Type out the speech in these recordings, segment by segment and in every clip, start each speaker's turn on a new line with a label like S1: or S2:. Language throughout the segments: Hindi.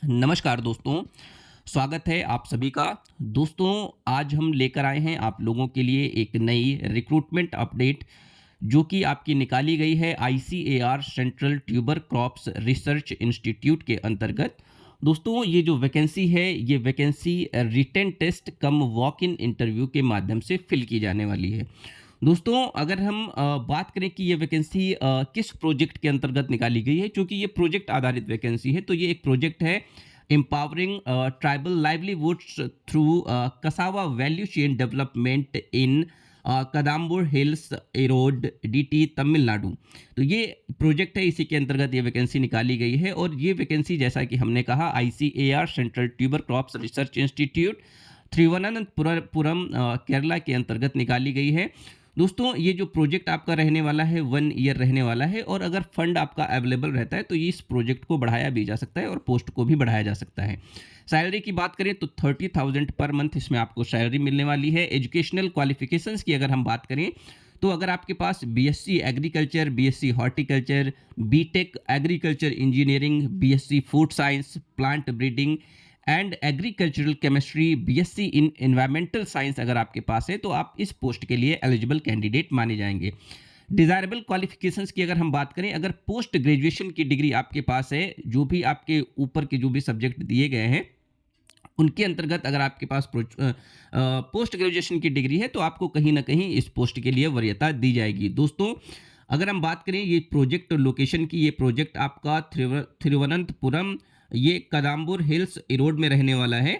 S1: नमस्कार दोस्तों, स्वागत है आप सभी का। दोस्तों, आज हम लेकर आए हैं आप लोगों के लिए एक नई रिक्रूटमेंट अपडेट जो कि आपकी निकाली गई है ICAR central tuber crops research institute के अंतर्गत। दोस्तों, ये जो वैकेंसी है, ये vacancy written test cum walk in interview के माध्यम से फिल की जाने वाली है। दोस्तों, अगर हम बात करें कि ये वैकेंसी किस प्रोजेक्ट के अंतर्गत निकाली गई है, चूँकि ये प्रोजेक्ट आधारित वैकेंसी है, तो ये एक प्रोजेक्ट है empowering tribal livelihoods through cassava value chain development in Kadambur hills Erode DT Tamil Nadu. तो ये प्रोजेक्ट है, इसी के अंतर्गत ये वैकेंसी निकाली गई है और ये वैकेंसी जैसा कि हमने कहा ICAR central tuber crops research institute Thiruvananthapuram Kerala के अंतर्गत निकाली गई है। दोस्तों, ये जो प्रोजेक्ट आपका रहने वाला है 1 ईयर रहने वाला है और अगर फंड आपका अवेलेबल रहता है तो ये इस प्रोजेक्ट को बढ़ाया भी जा सकता है और पोस्ट को भी बढ़ाया जा सकता है। सैलरी की बात करें तो 30,000 पर मंथ इसमें आपको सैलरी मिलने वाली है। एजुकेशनल क्वालिफिकेशंस की अगर हम बात करें तो अगर आपके पास BSc agriculture, BSc horticulture, BTech agriculture engineering, BSc food science, plant breeding and agricultural chemistry, BSc in environmental science अगर आपके पास है तो आप इस पोस्ट के लिए एलिजिबल कैंडिडेट माने जाएंगे। डिज़ायरेबल क्वालिफिकेशंस की अगर हम बात करें, अगर पोस्ट ग्रेजुएशन की डिग्री आपके पास है, जो भी आपके ऊपर के जो भी सब्जेक्ट दिए गए हैं उनके अंतर्गत अगर आपके पास पोस्ट ग्रेजुएशन की डिग्री है तो आपको कहीं ना कहीं इस पोस्ट के लिए वरीयता दी जाएगी। दोस्तों, अगर हम बात करें ये प्रोजेक्ट लोकेशन की, ये प्रोजेक्ट आपका थिरुवनंतपुरम, ये कदाम्बुर हिल्स इरोड में रहने वाला है।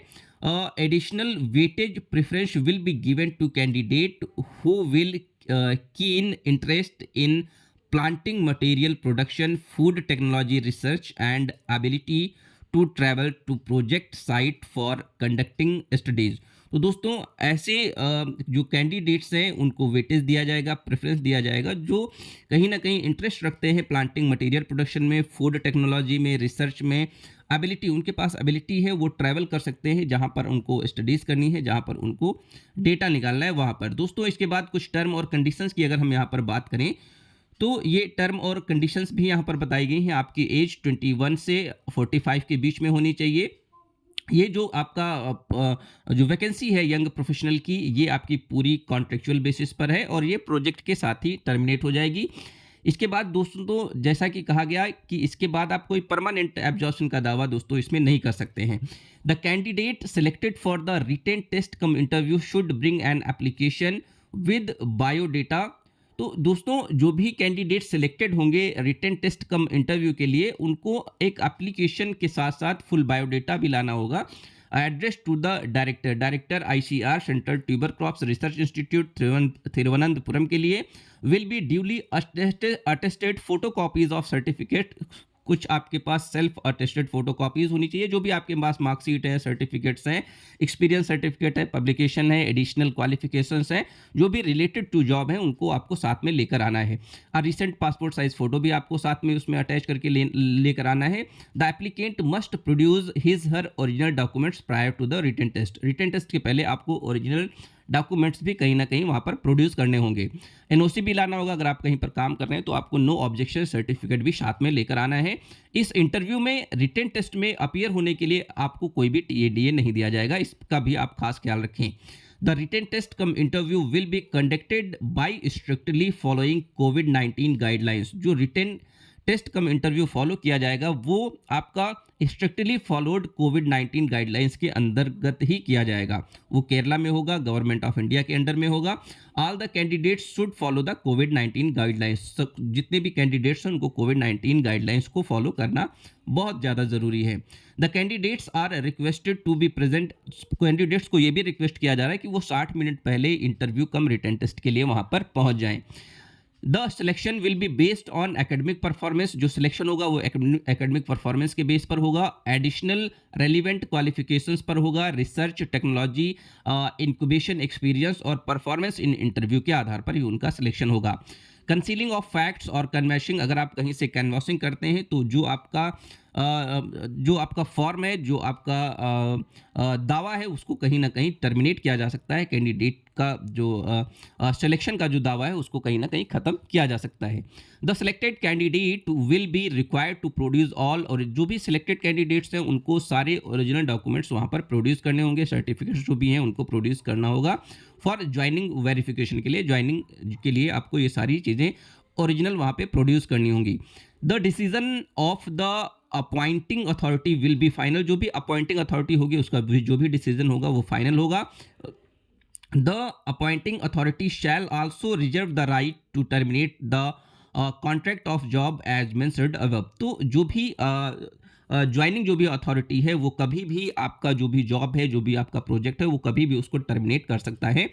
S1: Additional weightage preference will be given to candidate who will keen interest in planting material production, food technology research and ability to travel to project site for conducting studies। तो दोस्तों, ऐसे जो कैंडिडेट्स हैं उनको वेटेज दिया जाएगा, प्रेफरेंस दिया जाएगा जो कहीं ना कहीं इंटरेस्ट रखते हैं प्लांटिंग मटेरियल प्रोडक्शन में, फूड टेक्नोलॉजी में, रिसर्च में। एबिलिटी, उनके पास एबिलिटी है, वो ट्रैवल कर सकते हैं जहाँ पर उनको स्टडीज़ करनी है, जहाँ पर उनको डेटा निकालना है वहाँ पर। दोस्तों, इसके बाद कुछ टर्म और कंडीशंस की अगर हम यहाँ पर बात करें तो ये टर्म और कंडीशंस भी यहाँ पर बताई गई हैं। आपकी एज 21 से 45 के बीच में होनी चाहिए। ये जो आपका जो वैकेंसी है यंग प्रोफेशनल की, ये आपकी पूरी कॉन्ट्रेक्चुअल बेसिस पर है और ये प्रोजेक्ट के साथ ही टर्मिनेट हो जाएगी। इसके बाद दोस्तों, तो जैसा कि कहा गया कि इसके बाद आप कोई परमानेंट एब्जॉर्प्शन का दावा दोस्तों इसमें नहीं कर सकते हैं। The candidate selected for the written test cum interview should bring an application with biodata. तो दोस्तों, जो भी कैंडिडेट सिलेक्टेड होंगे रिटन टेस्ट कम इंटरव्यू के लिए, उनको एक एप्लीकेशन के साथ साथ फुल बायोडेटा भी लाना होगा। Address to the director ICR central tuber crops research institute Thiruvananthapuram के लिए will be duly attested photo copies of certificate. कुछ आपके पास सेल्फ अटेस्टेड फोटो कॉपीज होनी चाहिए, जो भी आपके पास मार्कशीट है, सर्टिफिकेट्स हैं, एक्सपीरियंस सर्टिफिकेट है, पब्लिकेशन है, एडिशनल क्वालिफिकेशंस हैं, जो भी रिलेटेड टू जॉब है उनको आपको साथ में लेकर आना है। और रिसेंट पासपोर्ट साइज फोटो भी आपको साथ में उसमें अटैच करके लेकर आना है। The applicant must produce his her original documents prior to the written test. Written test के पहले आपको ओरिजिनल डॉक्यूमेंट्स भी कहीं ना कहीं वहाँ पर प्रोड्यूस करने होंगे। एनओसी भी लाना होगा, अगर आप कहीं पर काम कर रहे हैं तो आपको नो ऑब्जेक्शन सर्टिफिकेट भी साथ में लेकर आना है। इस इंटरव्यू में रिटन टेस्ट में अपीयर होने के लिए आपको कोई भी टीएडीए नहीं दिया जाएगा, इसका भी आप खास ख्याल रखें। The written test cum interview will be conducted by strictly following कोविड-19 गाइडलाइंस। जो written test cum interview follow किया जाएगा वो आपका स्ट्रिक्टली फॉलोड कोविड-19 गाइडलाइंस के अंतर्गत ही किया जाएगा। वो केरला में होगा, गवर्नमेंट ऑफ इंडिया के अंडर में होगा। All the candidates should follow the covid guidelines. जितने भी कैंडिडेट्स हैं उनको कोविड-19 गाइडलाइंस को फॉलो करना बहुत ज़्यादा ज़रूरी है। The candidates are requested to be present. Candidates को ये भी रिक्वेस्ट किया जा रहा है कि वो 60 मिनट पहले इंटरव्यू कम रिटन टेस्ट के लिए वहाँ पर पहुँच जाएँ। The selection will be based on academic performance. जो सिलेक्शन होगा वो एकेडमिक परफॉर्मेंस के बेस पर होगा, एडिशनल रेलिवेंट क्वालिफिकेशंस पर होगा, रिसर्च, टेक्नोलॉजी, इंक्यूबेशन एक्सपीरियंस और परफॉर्मेंस इन इंटरव्यू के आधार पर ही उनका सिलेक्शन होगा। कंसीलिंग ऑफ फैक्ट्स और कन्वेशिंग, अगर आप कहीं से कैनवासिंग करते हैं तो जो आपका जो आपका फॉर्म है, जो आपका दावा है, उसको कहीं न कहीं टर्मिनेट किया जा सकता है। कैंडिडेट का जो सिलेक्शन का जो दावा है, उसको कहीं न कहीं ख़त्म किया जा सकता है। The selected candidate will be required to produce all, और जो भी सिलेक्टेड कैंडिडेट्स हैं, उनको सारे ओरिजिनल डॉक्यूमेंट्स वहाँ पर प्रोड्यूस करने होंगे, सर्टिफिकेट्स जो भी हैं, उनको प्रोड्यूस करना होगा फॉर ज्वाइनिंग वेरिफिकेशन के लिए। ज्वाइनिंग के लिए आपको ये सारी चीज़ें ओरिजिनल वहाँ पे प्रोड्यूस करनी होंगी। The decision of the appointing authority will be final, जो भी अपॉइंटिंग अथॉरिटी होगी उसका जो भी डिसीजन होगा वो फाइनल होगा। The appointing authority shall also reserve the right to terminate the contract of job as mentioned above. तो जो भी ज्वाइनिंग जो भी अथॉरिटी है, वो कभी भी आपका जो भी जॉब है, जो भी आपका प्रोजेक्ट है, वो कभी भी उसको टर्मिनेट कर सकता है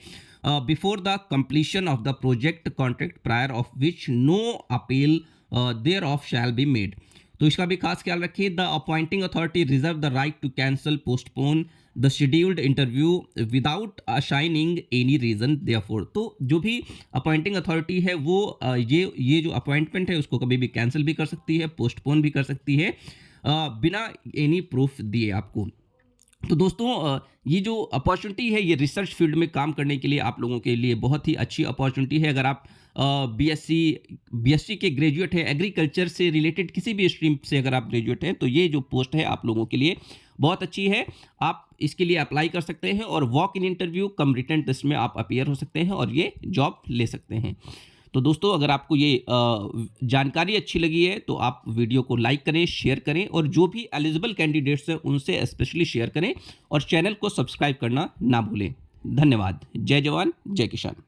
S1: before the completion of the project contract, prior of which no appeal thereof shall be made. तो इसका भी खास ख्याल रखिए। The appointing authority reserve the right to cancel, postpone the scheduled interview without assigning any reason therefor. तो जो भी अपॉइंटिंग अथॉरिटी है, वो ये जो अपॉइंटमेंट है, उसको कभी भी कैंसिल भी कर सकती है, पोस्टपोन भी कर सकती है बिना एनी प्रूफ दिए आपको। तो दोस्तों, ये जो अपॉर्चुनिटी है, ये रिसर्च फील्ड में काम करने के लिए आप लोगों के लिए बहुत ही अच्छी अपॉर्चुनिटी है। अगर आप बीएससी के ग्रेजुएट हैं, एग्रीकल्चर से रिलेटेड किसी भी स्ट्रीम से अगर आप ग्रेजुएट हैं, तो ये जो पोस्ट है आप लोगों के लिए बहुत अच्छी है। आप इसके लिए अप्लाई कर सकते हैं और walk in interview cum written test में आप अपीयर हो सकते हैं और ये जॉब ले सकते हैं। तो दोस्तों, अगर आपको ये जानकारी अच्छी लगी है तो आप वीडियो को लाइक करें, शेयर करें, और जो भी एलिजिबल कैंडिडेट्स हैं उनसे स्पेशली शेयर करें, और चैनल को सब्सक्राइब करना ना भूलें। धन्यवाद। जय जवान, जय किसान।